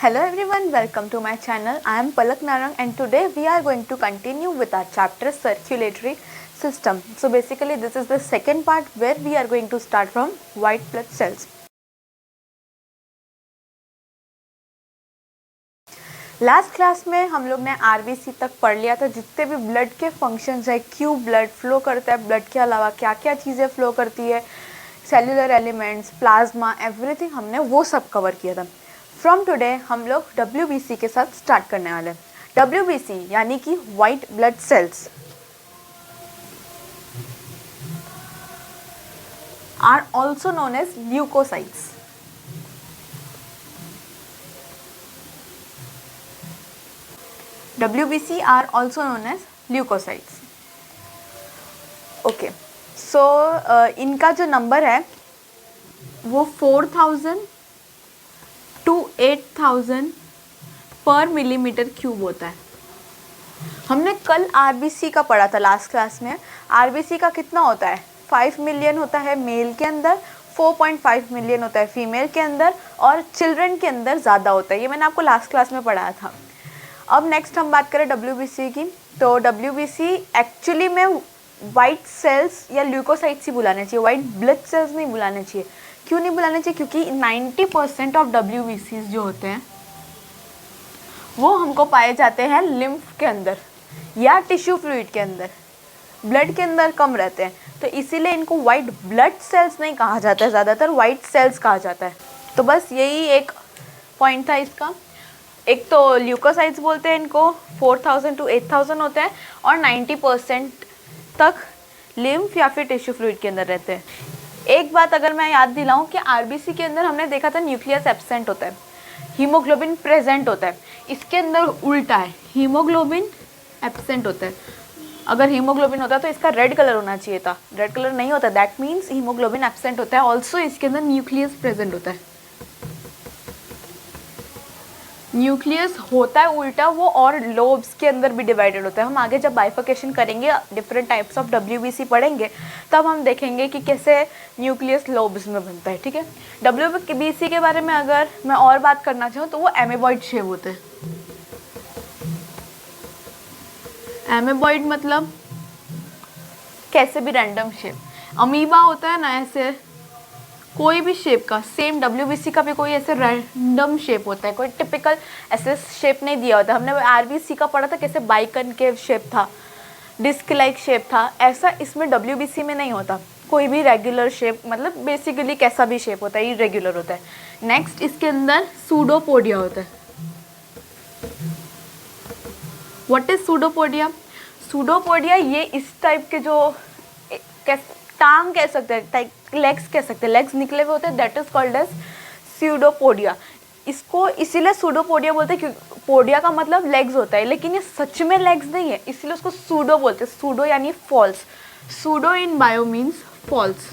Hello everyone, welcome to my channel. I am Palak Narang and today we are going to continue with our chapter circulatory system. So basically this is the second part where we are going to start from white blood cells. Last class में हम लोग ने RBC तक पढ़ लिया था, जितने भी ब्लड के फंक्शंस है, क्यों ब्लड फ्लो करता है, ब्लड के अलावा क्या क्या चीज़ें फ्लो करती है, सेल्युलर एलिमेंट्स, प्लाज्मा, एवरीथिंग हमने वो सब कवर किया था. फ्रॉम टुडे हम लोग WBC के साथ स्टार्ट करने वाले हैं. WBC यानी कि white blood cells are also known as leukocytes. WBC are also known as leukocytes. Okay, so इनका जो नंबर है वो 4000 to 8000 पर मिलीमीटर क्यूब होता है. हमने कल आरबीसी का पढ़ा था लास्ट क्लास में. आरबीसी का कितना होता है? 5 मिलियन होता है मेल के अंदर, 4.5 मिलियन होता है फीमेल के अंदर, और चिल्ड्रन के अंदर ज़्यादा होता है. ये मैंने आपको लास्ट क्लास में पढ़ाया था. अब नेक्स्ट हम बात करें WBC की. तो WBC एक्चुअली में वाइट सेल्स या ल्यूकोसाइट्स ही बुलाने चाहिए, वाइट ब्लड सेल्स नहीं बुलाने चाहिए. क्यों नहीं बुलाने चाहिए? क्योंकि 90% ऑफ WBCs जो होते हैं वो हमको पाए जाते हैं लिम्फ के अंदर या टिश्यू फ्लूइड के अंदर. ब्लड के अंदर कम रहते हैं, तो इसीलिए इनको वाइट ब्लड सेल्स नहीं कहा जाता है, ज़्यादातर वाइट सेल्स कहा जाता है. तो बस यही एक पॉइंट था इसका. एक तो ल्यूकोसाइट्स बोलते हैं इनको, 4000 to 8000 होते हैं और 90% तक लिम्फ या फिर टिश्यू फ्लूइड के अंदर रहते हैं. एक बात अगर मैं याद दिलाऊं कि आरबीसी के अंदर हमने देखा था न्यूक्लियस एब्सेंट होता है, हीमोग्लोबिन प्रेजेंट होता है. इसके अंदर उल्टा है, हीमोग्लोबिन एब्सेंट होता है. अगर हीमोग्लोबिन होता तो इसका रेड कलर होना चाहिए था, रेड कलर नहीं होता, दैट मीन्स हीमोग्लोबिन एब्सेंट होता है. ऑल्सो इसके अंदर न्यूक्लियस प्रेजेंट होता है. न्यूक्लियस होता है उल्टा वो, और लोब्स के अंदर भी डिवाइडेड होता है. हम आगे जब बाइफिकेशन करेंगे, डिफरेंट टाइप्स ऑफ WBC पढ़ेंगे, तब हम देखेंगे कि कैसे न्यूक्लियस लोब्स में बनता है. ठीक है. WBC के बारे में अगर मैं और बात करना चाहूँ तो वो एमेबॉइड शेप होते हैं. एमेबॉइड मतलब कैसे भी रैंडम शेप. अमीबा होता है ना, ऐसे कोई भी शेप का. सेम WBC का भी कोई ऐसे रैंडम शेप होता है, कोई टिपिकल ऐसे शेप नहीं दिया होता. हमने आरबीसी का पढ़ा था कैसे बाइकन के शेप था, डिस्क लाइक शेप था. ऐसा इसमें WBC में नहीं होता. कोई भी रेगुलर शेप, मतलब बेसिकली कैसा भी शेप होता है, इरेगुलर होता है. नेक्स्ट इसके अंदर सूडोपोडिया होता है. What is pseudopodia? सूडोपोडिया ये इस टाइप के जो टांग कह सकते हैं, लेग्स कह सकते हैं, लेग्स निकले हुए होते हैं, that is called as pseudopodia. इसको इसीलिए सूडोपोडिया बोलते हैं क्योंकि पोडिया का मतलब लेग्स होता है, लेकिन ये सच में लेग्स नहीं है, इसीलिए उसको सूडो बोलते हैं. सूडो यानी false. Pseudo in bio means false.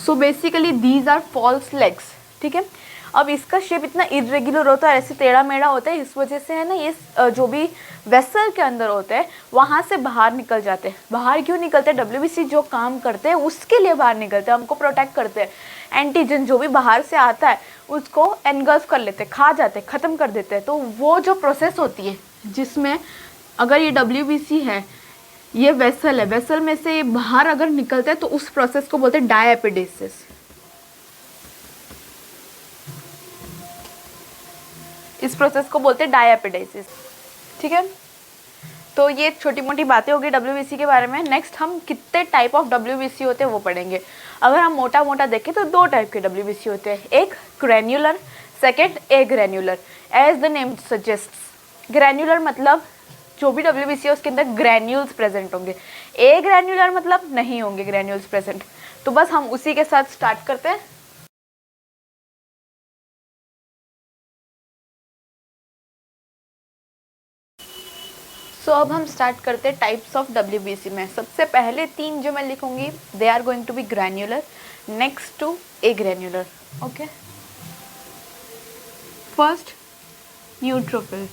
So basically these are false legs. ठीक है. अब इसका शेप इतना इरेगुलर होता है, ऐसे टेढ़ा मेढ़ा होता है, इस वजह से है ना ये जो भी वेसल के अंदर होते हैं वहाँ से बाहर निकल जाते हैं. बाहर क्यों निकलते हैं? WBC जो काम करते हैं उसके लिए बाहर निकलते हैं, हमको प्रोटेक्ट करते हैं. एंटीजन जो भी बाहर से आता है उसको एनगल्फ कर लेते हैं, खा जाते हैं, ख़त्म कर देते हैं. तो वो जो प्रोसेस होती है जिसमें अगर ये WBC है, ये वेसल है, वेसल में से ये बाहर अगर निकलते हैं तो उस प्रोसेस को बोलते हैं डायएपिडेसिस. इस प्रोसेस को बोलते हैं डायएपिडेसिस. ठीक है. तो ये छोटी मोटी बातें होगी WBC के बारे में. नेक्स्ट हम कितने टाइप ऑफ WBC होते हैं वो पढ़ेंगे. अगर हम मोटा मोटा देखें तो 2 टाइप के WBC होते हैं, एक granular, second agranular. As the name suggests, granular मतलब जो भी WBC है उसके अंदर ग्रैन्यूल्स प्रेजेंट होंगे. एग्रैन्युलर मतलब नहीं होंगे ग्रैन्यूल्स प्रेजेंट. तो बस हम उसी के साथ स्टार्ट करते हैं. सो अब हम स्टार्ट करते हैं टाइप्स ऑफ WBC में. सबसे पहले 3 जो मैं लिखूंगी they are going to be granular, next to agranular. Okay. First neutrophil,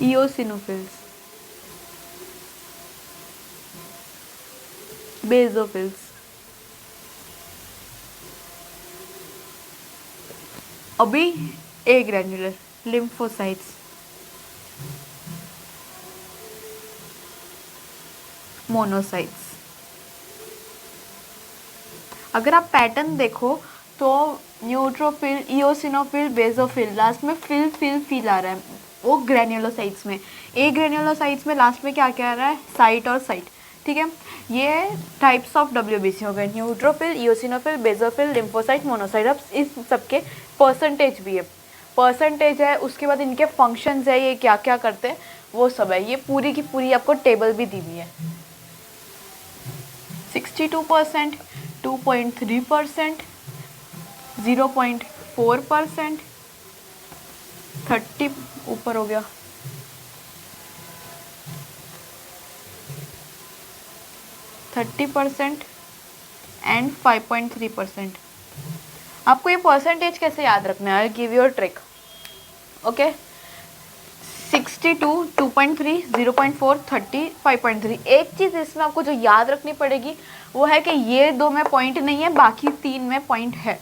eosinophils, basophils, अभी ए ग्रैन्युलर, लिम्फोसाइट्स, मोनोसाइट्स। अगर आप पैटर्न देखो तो न्यूट्रोफिल, इओसिनोफिल, बेसोफिल, लास्ट में फिल फिल फिल आ रहा है वो ग्रैन्युलोसाइट्स में। ए ग्रैन्युलोसाइट्स में लास्ट में क्या क्या आ रहा है, साइट और साइट। ठीक है, ये टाइप्स ऑफ डब्ल्यूबीसी हो गए, neutrophil, eosinophil, basophil, lymphocyte, monocyte. अब इस सबके परसेंटेज भी है, परसेंटेज है, उसके बाद इनके फंक्शंस है, ये क्या क्या करते हैं वो सब है। ये पूरी की पूरी आपको टेबल भी दी हुई है। 62%, 2.3%, 0.4%, 30 ऊपर हो गया, 30% एंड 5.3%। आपको ये परसेंटेज कैसे याद रखना है, I give you a trick. Okay, 62, 2.3, 0.4, 30, 5.3। एक चीज़ इसमें आपको जो याद रखनी पड़ेगी वो है कि ये दो में पॉइंट नहीं है, बाकी तीन में पॉइंट है।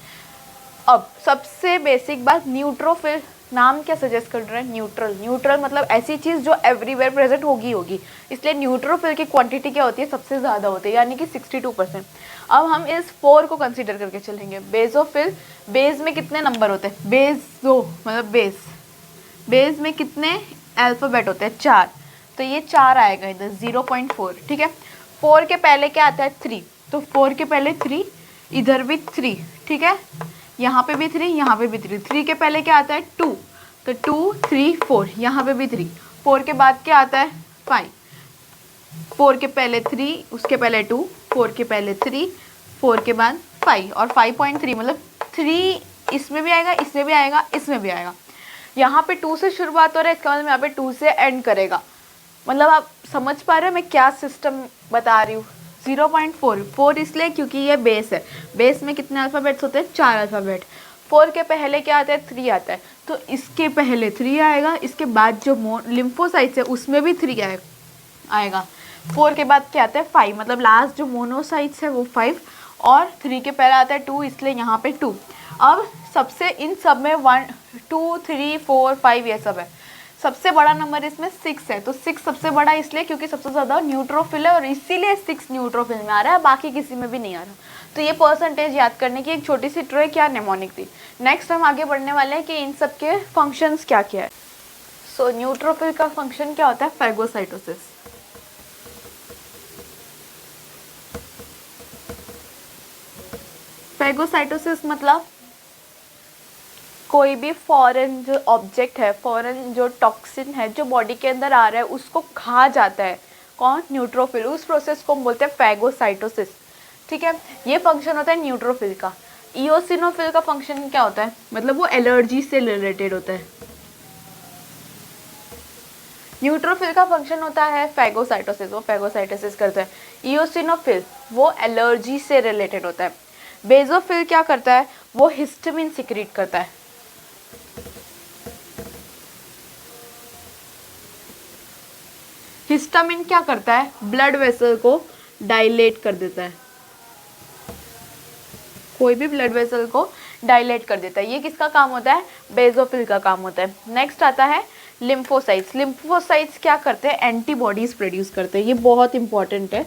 अब सबसे बेसिक बात, न्यूट्रोफिल नाम क्या सजेस्ट कर रहा है, न्यूट्रल। न्यूट्रल मतलब ऐसी चीज़ जो एवरीवेयर प्रेजेंट होगी, इसलिए न्यूट्रोफिल की क्वांटिटी क्या होती है, सबसे ज़्यादा होती है, यानी कि 62%। अब हम इस 4 को कंसीडर करके चलेंगे। बेसोफिल, बेस में कितने नंबर होते हैं, बेसो मतलब बेस में कितने अल्फ़ाबेट होते हैं, 4, तो ये 4 आएगा इधर, 0.4। ठीक है, 4 के पहले क्या आता है, 3, तो 4 के पहले 3, इधर भी 3। ठीक है, यहाँ पे भी 3, यहाँ पे भी 3। 3 के पहले क्या आता है, 2, तो 2, 3, 4, यहाँ पे भी 3। 4 के बाद क्या आता है, 5। 4 के पहले 3, उसके पहले 2, 4 के पहले 3, 4 के बाद 5, और 5.3 मतलब 3 इसमें भी आएगा, इसमें भी आएगा, इसमें भी आएगा। यहाँ पे 2 से शुरुआत हो रहा है, इसका मतलब यहाँ पे 2 से एंड करेगा। मतलब आप समझ पा रहे हो मैं क्या सिस्टम बता रही हूँ। 0.4, 4 इसलिए क्योंकि ये बेस है, बेस में कितने अल्फ़ाबेट्स होते हैं, 4 अल्फ़ाबेट। 4 के पहले क्या आता है, 3 आता है, तो इसके पहले 3 आएगा, इसके बाद जो लिम्फोसाइट्स है उसमें भी 3 आएगा। 4 के बाद क्या आता है, 5, मतलब लास्ट जो मोनोसाइट्स है वो 5, और 3 के पहले आता है 2, इसलिए यहाँ पे 2। अब सबसे इन सब में 1, 2, 3, 4, 5 ये सब है। सबसे बड़ा नंबर इसमें 6 है, तो 6 सबसे बड़ा इसलिए क्योंकि सबसे ज़्यादा न्यूट्रोफिल है, और इसीलिए 6 न्यूट्रोफिल में आ रहा है, बाकी किसी में भी नहीं आ रहा। तो ये परसेंटेज याद करने की एक छोटी सी ट्रिक या नेमोनिक थी। नेक्स्ट हम आगे बढ़ने वाले हैं कि इन सब के फंक्शंस क्या क्या है। सो न्यूट्रोफिल का फंक्शन क्या होता है, फैगोसाइटोसिस। फैगोसाइटोसिस मतलब कोई भी फॉरेन जो ऑब्जेक्ट है, फॉरेन जो टॉक्सिन है जो बॉडी के अंदर आ रहा है उसको खा जाता है कौन, न्यूट्रोफिल। उस प्रोसेस को हम बोलते हैं फैगोसाइटोसिस। ठीक है, ये फंक्शन होता है न्यूट्रोफिल का। इओसिनोफिल का फंक्शन क्या होता है, मतलब वो एलर्जी से रिलेटेड होता है। न्यूट्रोफिल का फंक्शन होता है फैगोसाइटोसिस, वो फैगोसाइटोसिस करता है। इओसिनोफिल वो एलर्जी से रिलेटेड होता है। बेसोफिल क्या करता है, वो हिस्टामिन सिक्रीट करता है। हिस्टामिन क्या करता है, ब्लड वेसल को डायलेट कर देता है, कोई भी ब्लड वेसल को डायलेट कर देता है। ये किसका काम होता है, बेसोफिल का काम होता है। नेक्स्ट आता है लिम्फोसाइट्स। लिम्फोसाइट्स क्या करते हैं, एंटीबॉडीज प्रोड्यूस करते हैं, ये बहुत इंपॉर्टेंट है।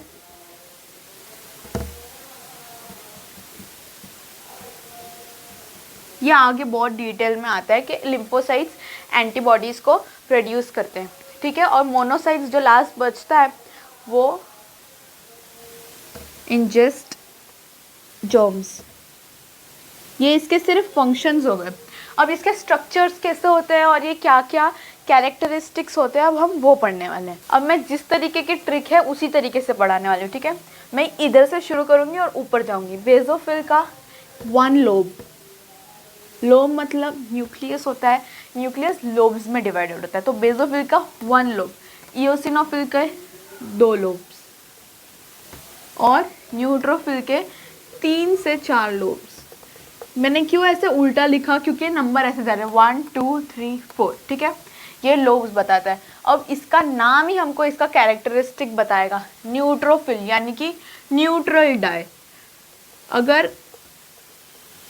ये आगे बहुत डिटेल में आता है कि लिम्फोसाइट्स एंटीबॉडीज को प्रोड्यूस करते हैं। ठीक है, और मोनोसाइट्स जो लास्ट बचता है वो इंजेस्ट जर्म्स। ये इसके सिर्फ फंक्शंस हो गए। अब इसके स्ट्रक्चर्स कैसे होते हैं और ये क्या क्या कैरेक्टरिस्टिक्स होते हैं, अब हम वो पढ़ने वाले हैं। अब मैं जिस तरीके की ट्रिक है उसी तरीके से पढ़ाने वाली हूँ। ठीक है, मैं इधर से शुरू करूँगी और ऊपर जाऊँगी। बेसोफिल का 1 लोब, लोब मतलब न्यूक्लियस होता है, न्यूक्लियस लोब्स में डिवाइडेड होता है, तो बेसोफिल का 1 लोब। इओसिनोफिल के 2 लोब्स, और न्यूट्रोफिल के 3 से 4 लोब्स। मैंने क्यों ऐसे उल्टा लिखा, क्योंकि नंबर ऐसे जा रहे हैं 1, 2, 3, 4। ठीक है, ये लोब्स बताता है। अब इसका नाम ही हमको इसका कैरेक्टरिस्टिक बताएगा, न्यूट्रोफिल यानी कि न्यूट्रल डाई। अगर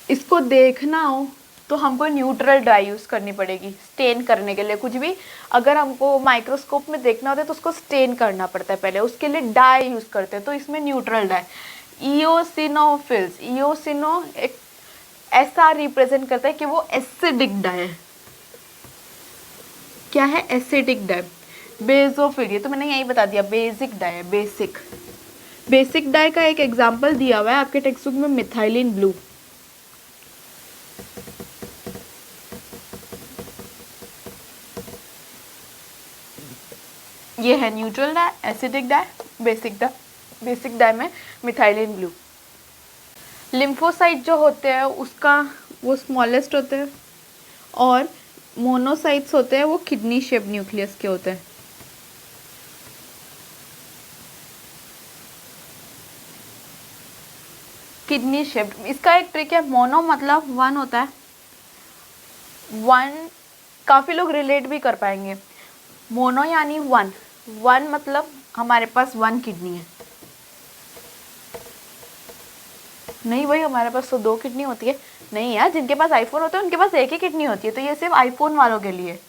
इसको देखना हो तो हमको न्यूट्रल डाई यूज़ करनी पड़ेगी स्टेन करने के लिए। कुछ भी अगर हमको माइक्रोस्कोप में देखना होता है तो उसको स्टेन करना पड़ता है पहले, उसके लिए डाई यूज़ करते हैं, तो इसमें न्यूट्रल डाई। ईओसिनोफिल्स, ईओसिनो एक ऐसा रिप्रेजेंट करता है कि वो एसिडिक डाई है। क्या है? Acidic dye. बेसोफिल, ये तो मैंने यही बता दिया, बेसिक डाई है, बेसिक। बेसिक डाई का एक एग्जांपल दिया हुआ है आपके टेक्स्ट बुक में, मिथाइलिन ब्लू। ये है neutral dye, acidic dye, basic dye. Basic dye में मिथाइलिन ब्लू। लिम्फोसाइट जो होते हैं उसका वो स्मॉलेस्ट होते हैं, और मोनोसाइट्स होते हैं वो किडनी शेप न्यूक्लियस के होते हैं। किडनी शेप्ड, इसका एक ट्रिक है, मोनो मतलब वन होता है, वन काफ़ी लोग रिलेट भी कर पाएंगे। मोनो यानी वन, वन मतलब हमारे पास वन किडनी है। नहीं भाई हमारे पास तो दो किडनी होती है। नहीं यार, जिनके पास आईफोन होता है उनके पास एक ही किडनी होती है, तो ये सिर्फ आईफोन वालों के लिए,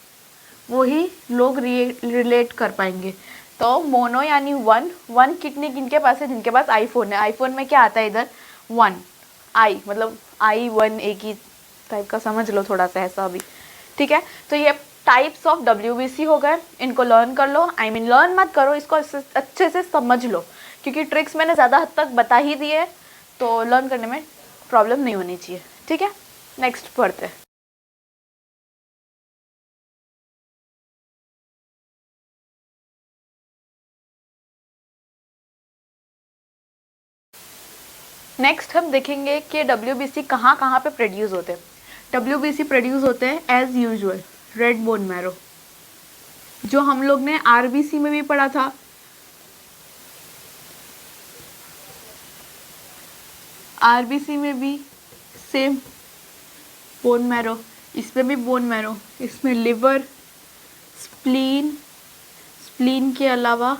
वही लोग रिलेट कर पाएंगे। तो मोनो यानी वन, वन किडनी किनके पास है? जिनके पास आईफोन है। आईफोन में क्या आता है इधर? वन, आई मतलब आई वन, एक ही टाइप का समझ लो, थोड़ा सा ऐसा भी, ठीक है। तो ये टाइप्स ऑफ WBC हो गए, इनको लर्न कर लो। आई मीन लर्न मत करो, इसको अच्छे से समझ लो, क्योंकि ट्रिक्स मैंने ज़्यादा हद तक बता ही दिए, तो लर्न करने में प्रॉब्लम नहीं होनी चाहिए, ठीक है। नेक्स्ट पढ़ते हैं। नेक्स्ट हम देखेंगे कि WBC कहाँ कहाँ पे प्रोड्यूस होते हैं। WBC प्रोड्यूस होते हैं as usual red bone marrow, जो हम लोग ने RBC में भी पढ़ा था। RBC में भी सेम बोन मैरो, इसमें भी बोन मैरो, इसमें लिवर, स्प्लीन, स्प्लीन के अलावा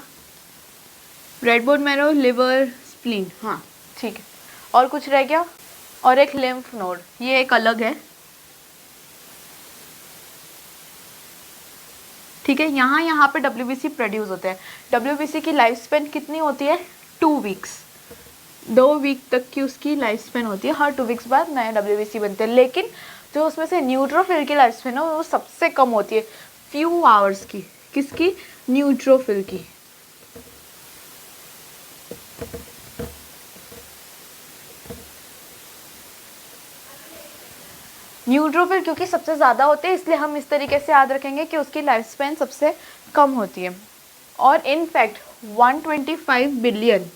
red bone marrow, liver, spleen, हाँ ठीक है। और कुछ रह गया? और एक लिम्फ नोड, ये एक अलग है, ठीक है। यहाँ पे WBC प्रोड्यूस होते हैं। WBC की लाइफ स्पेन कितनी होती है? 2 वीक्स, 2 वीक तक की उसकी लाइफ स्पेन होती है। हर 2 वीक्स बाद नए WBC बनते हैं, लेकिन जो उसमें से न्यूट्रोफिल की लाइफ स्पेन है वो सबसे कम होती है, फ्यू आवर्स की। किसकी? न्यूट्रोफिल की। न्यूट्रोफिल क्योंकि सबसे ज़्यादा होते हैं, इसलिए हम इस तरीके से याद रखेंगे कि उसकी लाइफ स्पेन सबसे कम होती है। और इनफैक्ट 125 बिलियन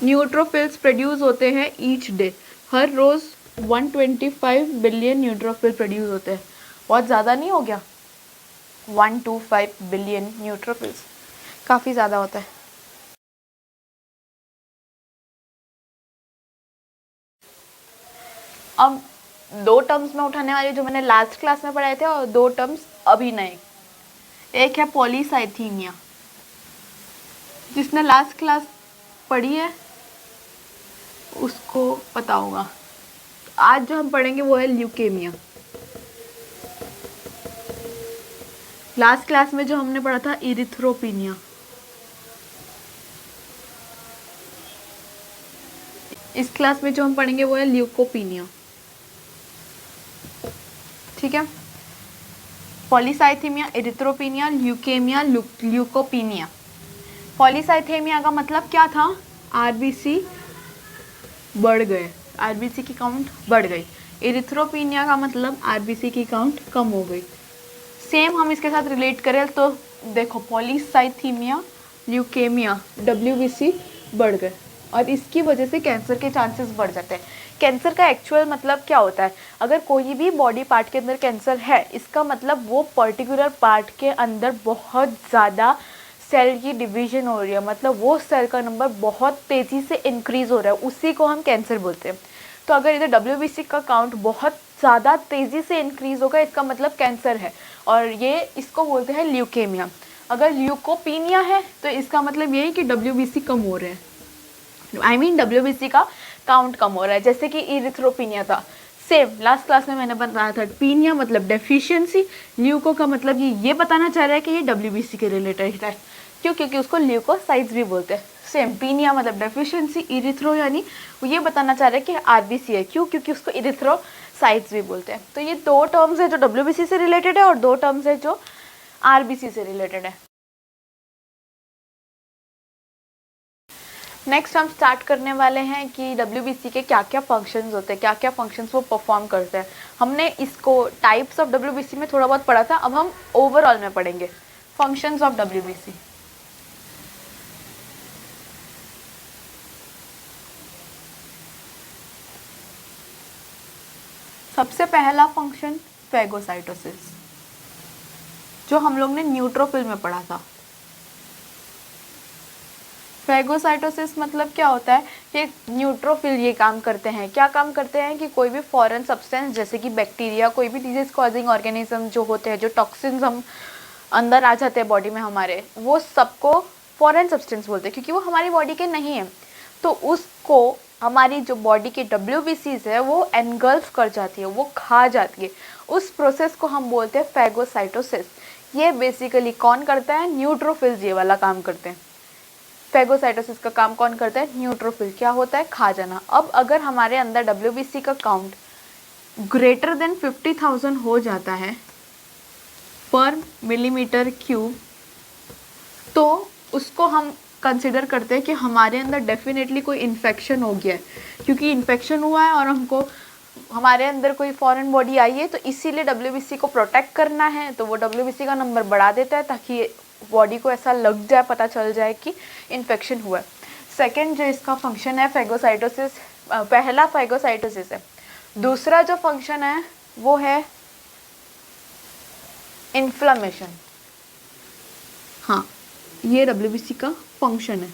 न्यूट्रोफिल्स प्रोड्यूस होते हैं ईच डे। हर रोज़ 125 बिलियन न्यूट्रोफिल प्रोड्यूस होते हैं। बहुत ज़्यादा नहीं हो गया? 125 बिलियन न्यूट्रोफिल्स काफ़ी ज़्यादा होता है। अब 2 टर्म्स में उठाने वाले जो मैंने लास्ट क्लास में पढ़ाए थे, और 2 टर्म्स अभी नए। एक है पॉलीसाइथीमिया, जिसने लास्ट क्लास पढ़ी है उसको पता होगा। आज जो हम पढ़ेंगे वो है ल्यूकेमिया। लास्ट क्लास में जो हमने पढ़ा था इरिथ्रोपिनिया। इस क्लास में जो हम पढ़ेंगे वो है ल्यूकोपिनिया, ठीक है। Polycythemia, erythropenia, leukemia, leukopenia. Polycythemia का मतलब क्या था? RBC बढ़ गए, RBC की काउंट बढ़ गई। एरिथ्रोपिनिया का मतलब RBC की काउंट कम हो गई। सेम हम इसके साथ रिलेट करें तो देखो, पॉलीसाइथेमिया, ल्यूकेमिया, WBC बढ़ गए, और इसकी वजह से कैंसर के चांसेस बढ़ जाते हैं। कैंसर का एक्चुअल मतलब क्या होता है? अगर कोई भी बॉडी पार्ट के अंदर कैंसर है, इसका मतलब वो पर्टिकुलर पार्ट के अंदर बहुत ज़्यादा सेल की डिवीजन हो रही है, मतलब वो सेल का नंबर बहुत तेज़ी से इंक्रीज़ हो रहा है, उसी को हम कैंसर बोलते हैं। तो अगर इधर WBC का काउंट बहुत ज़्यादा तेज़ी से इंक्रीज़ होगा, इसका मतलब कैंसर है, और ये इसको बोलते हैं ल्यूकेमिया। अगर ल्यूकोपीनिया है तो इसका मतलब ये है कि WBC कम हो रहे हैं। I mean WBC का काउंट कम हो रहा है, जैसे कि इरिथ्रोपिनिया था, सेम लास्ट क्लास में मैंने बताया था, पीनिया मतलब डेफिशिएंसी, ल्यूको का मतलब ये बताना चाह रहा है कि ये डब्ल्यूबीसी के रिलेटेड है, क्यों, क्योंकि उसको ल्यूकोसाइट्स भी बोलते हैं। सेम पीनिया मतलब डेफिशिएंसी, इरिथ्रो यानी वो ये बताना चाह रहा है कि आरबीसी है, क्यों, क्योंकि उसको इरिथ्रोसाइट्स भी बोलते हैं। तो ये 2 टर्म्स है जो डब्ल्यूबीसी से रिलेटेड है और 2 टर्म्स है जो आरबीसी से रिलेटेड है। नेक्स्ट हम स्टार्ट करने वाले हैं कि डब्ल्यूबीसी के क्या क्या फंक्शंस होते हैं, क्या क्या फंक्शंस वो परफॉर्म करते हैं। हमने इसको टाइप्स ऑफ डब्ल्यूबीसी में थोड़ा बहुत पढ़ा था, अब हम ओवरऑल में पढ़ेंगे फंक्शंस ऑफ डब्ल्यूबीसी। सबसे पहला फंक्शन फेगोसाइटोसिस, जो हम लोग ने न्यूट्रोफिल में पढ़ा था। फेगोसाइटोसिस मतलब क्या होता है कि न्यूट्रोफिल ये काम करते हैं, क्या काम करते हैं कि कोई भी फॉरेन सब्सटेंस जैसे कि बैक्टीरिया, कोई भी डिजीज कॉजिंग ऑर्गेनिज्म जो होते हैं, जो टॉक्सिन्स हम अंदर आ जाते हैं बॉडी में हमारे, वो सबको फॉरेन सब्सटेंस बोलते हैं क्योंकि वो हमारी बॉडी के नहीं है। तो उसको हमारी जो बॉडी की डब्ल्यूबीसीज है वो एनगल्फ कर जाती है, वो खा जाती है। उस प्रोसेस को हम बोलते हैं फेगोसाइटोसिस। ये बेसिकली कौन करता है? न्यूट्रोफिल्स ये वाला काम करते हैं। फेगोसाइटोसिस का काम कौन करता है? न्यूट्रोफिल। क्या होता है? खा जाना। अब अगर हमारे अंदर डब्ल्यूबीसी का काउंट ग्रेटर देन 50,000 हो जाता है पर मिलीमीटर क्यूब, तो उसको हम कंसिडर करते हैं कि हमारे अंदर डेफिनेटली कोई इन्फेक्शन हो गया है, क्योंकि इन्फेक्शन हुआ है और हमको हमारे अंदर कोई फॉरेन बॉडी आई है, तो इसीलिए डब्ल्यूबीसी को प्रोटेक्ट करना है, तो वो डब्ल्यूबीसी का नंबर बढ़ा देता है ताकि बॉडी को ऐसा लग जाए, पता चल जाए कि इन्फेक्शन हुआ है। सेकेंड जो इसका फंक्शन है फेगोसाइटोसिस, पहला फेगोसाइटोसिस है। दूसरा जो फंक्शन है वो है इन्फ्लामेशन। हाँ, ये डब्ल्यूबीसी का फंक्शन है।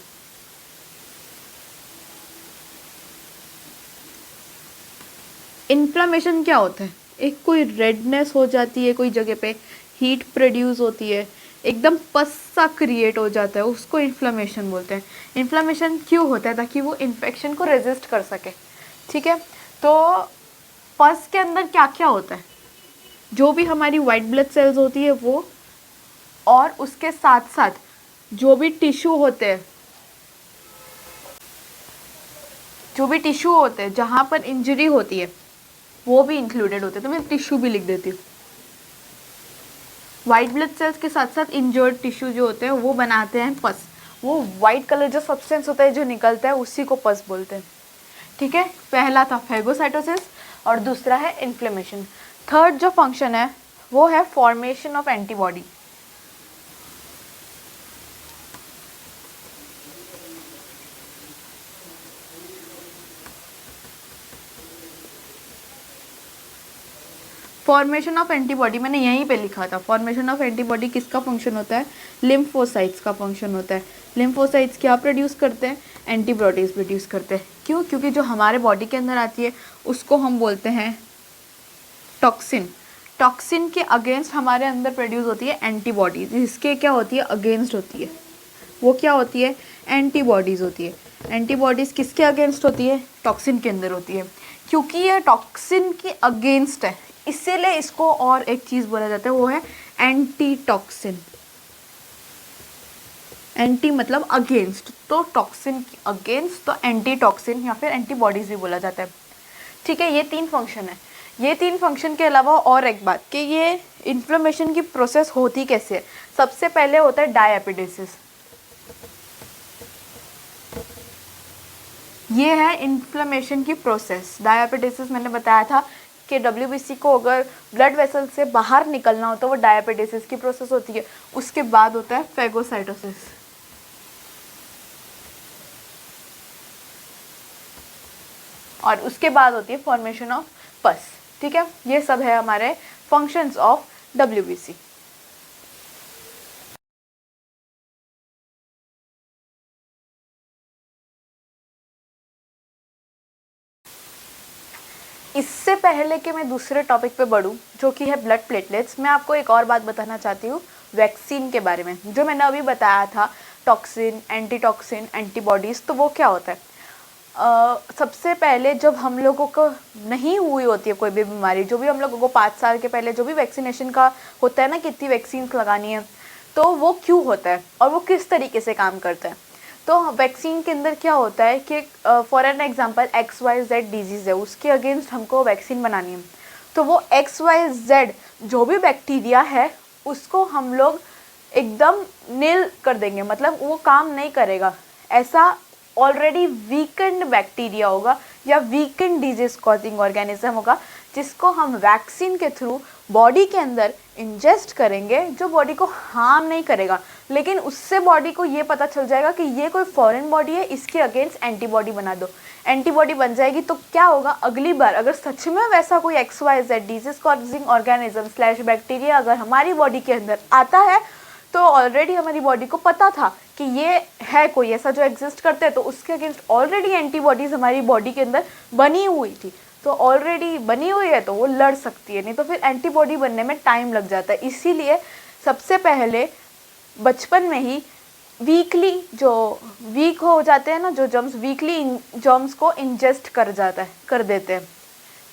इन्फ्लामेशन क्या होता है? एक कोई रेडनेस हो जाती है, कोई जगह पे हीट प्रोड्यूस होती है, एकदम पस सा क्रिएट हो जाता है, उसको इन्फ्लामेशन बोलते हैं। इन्फ्लामेशन क्यों होता है? ताकि वो इन्फेक्शन को रेजिस्ट कर सके। ठीक है, तो पस के अंदर क्या क्या होता है? जो भी हमारी वाइट ब्लड सेल्स होती है वो, और उसके साथ साथ जो भी टिश्यू होते हैं, जहाँ पर इंजरी होती है वो भी इंक्लूडेड होते हैं। तो मैं टिश्यू भी लिख देती हूँ। वाइट ब्लड सेल्स के साथ साथ इंजर्ड टिश्यू जो होते हैं वो बनाते हैं पस। वो वाइट कलर जो सब्सटेंस होता है जो निकलता है उसी को पस बोलते हैं। ठीक है, पहला था फेगोसाइटोसिस और दूसरा है इन्फ्लेमेशन। थर्ड जो फंक्शन है वो है formation of antibody. Formation of antibody मैंने यहीं पे लिखा था। फॉर्मेशन ऑफ एंटीबॉडी किसका फंक्शन होता है? लिम्फोसाइट्स का फंक्शन होता है। लिम्फोसाइट्स क्या प्रोड्यूस करते हैं? एंटीबॉडीज प्रोड्यूस करते हैं। क्यों? क्योंकि जो हमारे बॉडी के अंदर आती है उसको हम बोलते हैं टॉक्सिन। टॉक्सिन के अगेंस्ट हमारे अंदर प्रोड्यूस होती है एंटीबॉडीज, जिसके क्या होती है? अगेंस्ट होती है। वो क्या होती है? एंटीबॉडीज होती है। एंटीबॉडीज किसके अगेंस्ट होती है? टॉक्सिन के अंदर होती है। क्योंकि ये टॉक्सिन के अगेंस्ट है इसीलिए इसको और एक चीज़ बोला जाता है, वो है एंटी टॉक्सिन। एंटी मतलब अगेंस्ट, तो टॉक्सिन की अगेंस्ट तो एंटी टॉक्सिन या फिर एंटीबॉडीज भी बोला जाता है। ठीक है, ये 3 फंक्शन है। ये 3 फंक्शन के अलावा और एक बात कि ये इन्फ्लेमेशन की प्रोसेस होती कैसे है। सबसे पहले होता है डायएपिडेसिस। ये है इन्फ्लेमेशन की प्रोसेस। डायएपिडेसिस मैंने बताया था कि डब्ल्यूबीसी को अगर ब्लड वेसल से बाहर निकलना हो तो वो डायएपिडेसिस की प्रोसेस होती है। उसके बाद होता है फेगोसाइटोसिस। और उसके बाद होती है फॉर्मेशन ऑफ पस। ठीक है, ये सब है हमारे फंक्शंस ऑफ डब्ल्यूबीसी। इससे पहले कि मैं दूसरे टॉपिक पे बढ़ूँ जो कि है ब्लड प्लेटलेट्स, मैं आपको एक और बात बताना चाहती हूँ वैक्सीन के बारे में। जो मैंने अभी बताया था टॉक्सिन, एंटी टॉक्सिन, एंटीबॉडीज़, तो वो क्या होता है? सबसे पहले जब हम लोगों को नहीं हुई होती है कोई भी बीमारी, जो भी हम लोगों को 5 साल के पहले जो भी वैक्सीनेशन का होता है ना, कितनी वैक्सीन लगानी है, तो वो क्यों होता है और वो किस तरीके से काम करता है। तो वैक्सीन के अंदर क्या होता है कि for an example XYZ disease है, उसके अगेंस्ट हमको वैक्सीन बनानी है, तो वो XYZ जो भी बैक्टीरिया है उसको हम लोग एकदम नील कर देंगे, मतलब वो काम नहीं करेगा। ऐसा ऑलरेडी वीकेंड बैक्टीरिया होगा या वीकेंड डिजीज कॉजिंग ऑर्गेनिज्म होगा, जिसको हम वैक्सीन के थ्रू बॉडी के अंदर इंजेस्ट करेंगे, जो बॉडी को हार्म नहीं करेगा, लेकिन उससे बॉडी को ये पता चल जाएगा कि ये कोई फॉरेन बॉडी है, इसके अगेंस्ट एंटीबॉडी बना दो। एंटीबॉडी बन जाएगी तो क्या होगा, अगली बार अगर सच में वैसा कोई XYZ disease causing organism slash bacteria अगर हमारी बॉडी के अंदर आता है, तो ऑलरेडी हमारी बॉडी को पता था कि ये है कोई ऐसा जो एग्जिस्ट करते हैं, तो उसके अगेंस्ट ऑलरेडी एंटीबॉडीज हमारी बॉडी के अंदर बनी हुई थी, तो ऑलरेडी बनी हुई है तो वो लड़ सकती है, नहीं तो फिर एंटीबॉडी बनने में टाइम लग जाता है। इसीलिए सबसे पहले बचपन में ही वीकली जो वीक हो जाते हैं ना जो जर्म्स, वीकली जर्म्स को इंजेस्ट कर देते हैं,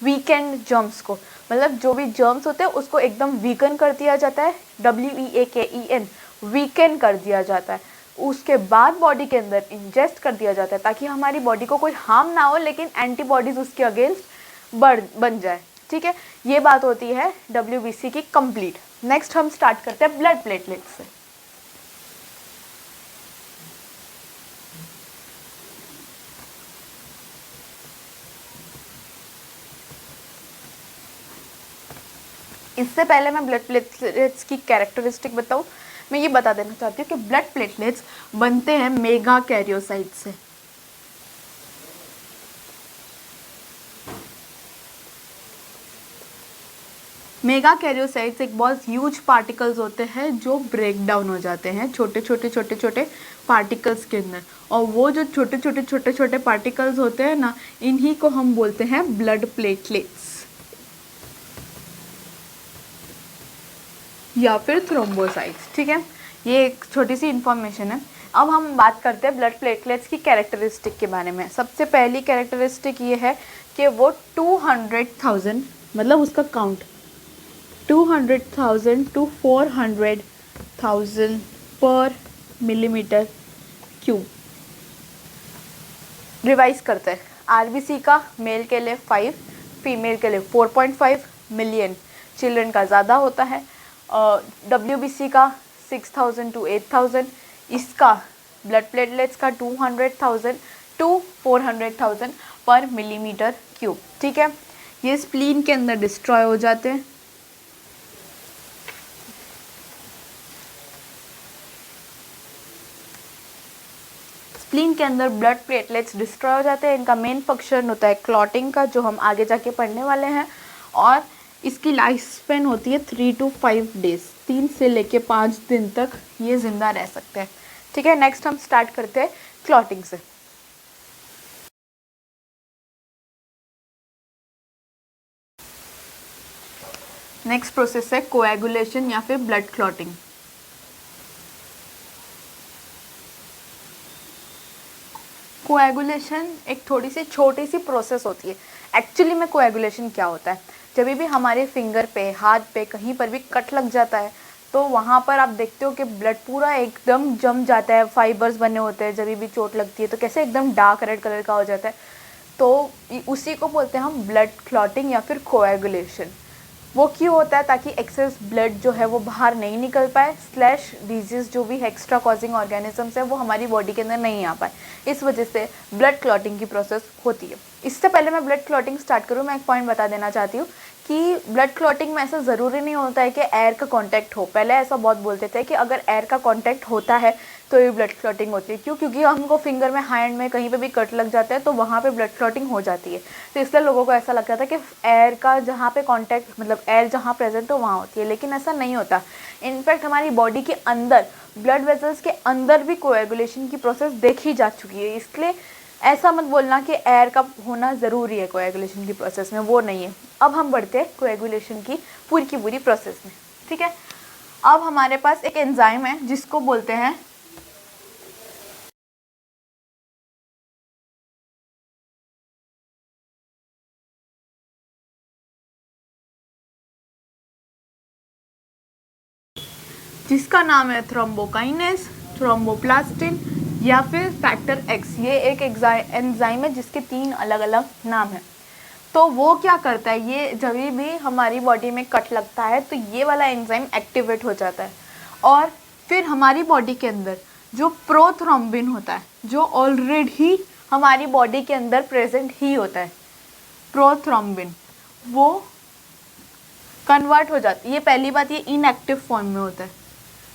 वीकेंड जर्म्स को, मतलब जो भी जर्म्स होते हैं उसको एकदम वीकन कर दिया जाता है, WEAKEN, वीकन कर दिया जाता है। उसके बाद बॉडी के अंदर इंजेस्ट कर दिया जाता है ताकि हमारी बॉडी को कोई हार्म ना हो, लेकिन एंटीबॉडीज उसके अगेंस्ट बन जाए। ठीक है, ये बात होती है WBC की कंप्लीट। नेक्स्ट हम स्टार्ट करते हैं ब्लड प्लेटलेट्स से। इससे पहले मैं ब्लड प्लेटलेट्स की कैरेक्टरिस्टिक बताऊँ, मैं ये बता देना चाहती हूँ कि ब्लड प्लेटलेट्स बनते हैं मेगा कैरियोसाइट से। मेगा कैरियोसाइट्स एक बहुत ह्यूज पार्टिकल्स होते हैं जो ब्रेक डाउन हो जाते हैं छोटे छोटे पार्टिकल्स के अंदर, और वो जो छोटे छोटे पार्टिकल्स होते हैं ना, इन्हीं को हम बोलते हैं ब्लड प्लेटलेट्स या फिर थ्रोम्बोसाइट्स। ठीक है, ये एक छोटी सी इन्फॉर्मेशन है। अब हम बात करते हैं ब्लड प्लेटलेट्स की कैरेक्टरिस्टिक के बारे में। सबसे पहली कैरेक्टरिस्टिक ये है कि वो 200,000, मतलब उसका काउंट 200,000 to 400,000 पर मिलीमीटर क्यूब। रिवाइज करते हैं, RBC का मेल के लिए 5, फीमेल के लिए 4.5 मिलियन चिल्ड्रन का ज़्यादा होता है, WBC का 6,000 to 8,000, इसका ब्लड प्लेटलेट्स का 200,000 to 400,000 पर मिलीमीटर क्यूब। ठीक है, ये स्प्लीन के अंदर डिस्ट्रॉय हो जाते हैं। स्प्लीन के अंदर ब्लड प्लेटलेट्स डिस्ट्रॉय हो जाते हैं। इनका मेन फंक्शन होता है क्लॉटिंग का, जो हम आगे जाके पढ़ने वाले हैं, और इसकी लाइफ स्पेन होती है 3 to 5 डेज, 3 से लेके 5 दिन तक ये ज़िंदा रह सकते हैं। ठीक है, नेक्स्ट हम स्टार्ट करते हैं क्लॉटिंग से। नेक्स्ट प्रोसेस है कोएगुलेशन या फिर ब्लड क्लॉटिंग। कोएगुलेशन एक थोड़ी सी छोटी सी प्रोसेस होती है। एक्चुअली में कोएगुलेशन क्या होता है, जब भी हमारे फिंगर पे, हाथ पे कहीं पर भी कट लग जाता है, तो वहाँ पर आप देखते हो कि ब्लड पूरा एकदम जम जाता है, फाइबर्स बने होते हैं। जब भी चोट लगती है तो कैसे एकदम डार्क रेड कलर का हो जाता है, तो उसी को बोलते हैं हम ब्लड क्लॉटिंग या फिर कोएगुलेशन। वो क्यों होता है, ताकि एक्सेस ब्लड जो है वो बाहर नहीं निकल पाए, स्लैश डिजीज़ जो भी एक्स्ट्रा कॉजिंग ऑर्गेनिजम्स है वो हमारी बॉडी के अंदर नहीं आ पाए, इस वजह से ब्लड क्लॉटिंग की प्रोसेस होती है। इससे पहले मैं ब्लड क्लॉटिंग स्टार्ट करूँ, मैं एक पॉइंट बता देना चाहती हूँ कि ब्लड क्लॉटिंग में ऐसा ज़रूरी नहीं होता है कि एयर का कांटेक्ट हो। पहले ऐसा बहुत बोलते थे कि अगर एयर का कांटेक्ट होता है तो ये ब्लड क्लॉटिंग होती है। क्यों? क्योंकि हमको फिंगर में, हैंड में कहीं पे भी कट लग जाता है तो वहाँ पे ब्लड क्लॉटिंग हो जाती है। तो इसलिए लोगों को ऐसा लगता था कि एयर का जहाँ पे कांटेक्ट, मतलब एयर जहाँ प्रेजेंट हो वहाँ होती है, लेकिन ऐसा नहीं होता। इनफैक्ट हमारी बॉडी के अंदर, ब्लड वेसल्स के अंदर भी कोएगुलेशन की प्रोसेस देखी जा चुकी है। इसलिए ऐसा मत बोलना कि एयर का होना ज़रूरी है कोएगुलेशन की प्रोसेस में, वो नहीं है। अब हम बढ़ते हैं कोएगुलेशन की पूरी प्रोसेस में। ठीक है, अब हमारे पास एक एंजाइम है जिसको बोलते हैं जिसका नाम है थ्रोम्बोकाइनेस, थ्रोम्बोप्लास्टिन या फिर फैक्टर एक्स। ये एक एंजाइम है जिसके 3 अलग अलग नाम हैं। तो वो क्या करता है, ये जब भी हमारी बॉडी में कट लगता है तो ये वाला एंजाइम एक्टिवेट हो जाता है और फिर हमारी बॉडी के अंदर जो प्रोथ्रोम्बिन होता है, जो ऑलरेडी हमारी बॉडी के अंदर प्रेजेंट ही होता है, प्रोथ्रोम्बिन, वो कन्वर्ट हो जाती है। ये पहली बात, ये इनएक्टिव फॉर्म में होता है।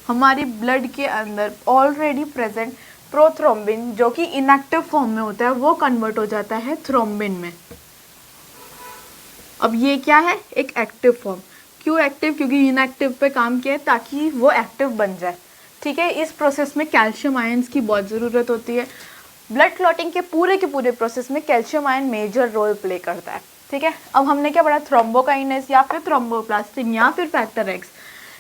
हमारी ब्लड के अंदर ऑलरेडी प्रेजेंट प्रोथ्रोम्बिन जो कि इनएक्टिव फॉर्म में होता है, वो कन्वर्ट हो जाता है थ्रोम्बिन में। अब ये क्या है, एक एक्टिव फॉर्म। क्यों एक्टिव? क्योंकि इनएक्टिव पे काम किया है ताकि वो एक्टिव बन जाए। ठीक है, इस प्रोसेस में कैल्शियम आयंस की बहुत ज़रूरत होती है। ब्लड क्लॉटिंग के पूरे प्रोसेस में calcium ion major role play करता है। ठीक है, अब हमने क्या पढ़ा, थ्रोम्बोकाइनेस या फिर थ्रोम्बोप्लास्टिन या फिर फैक्टर एक्स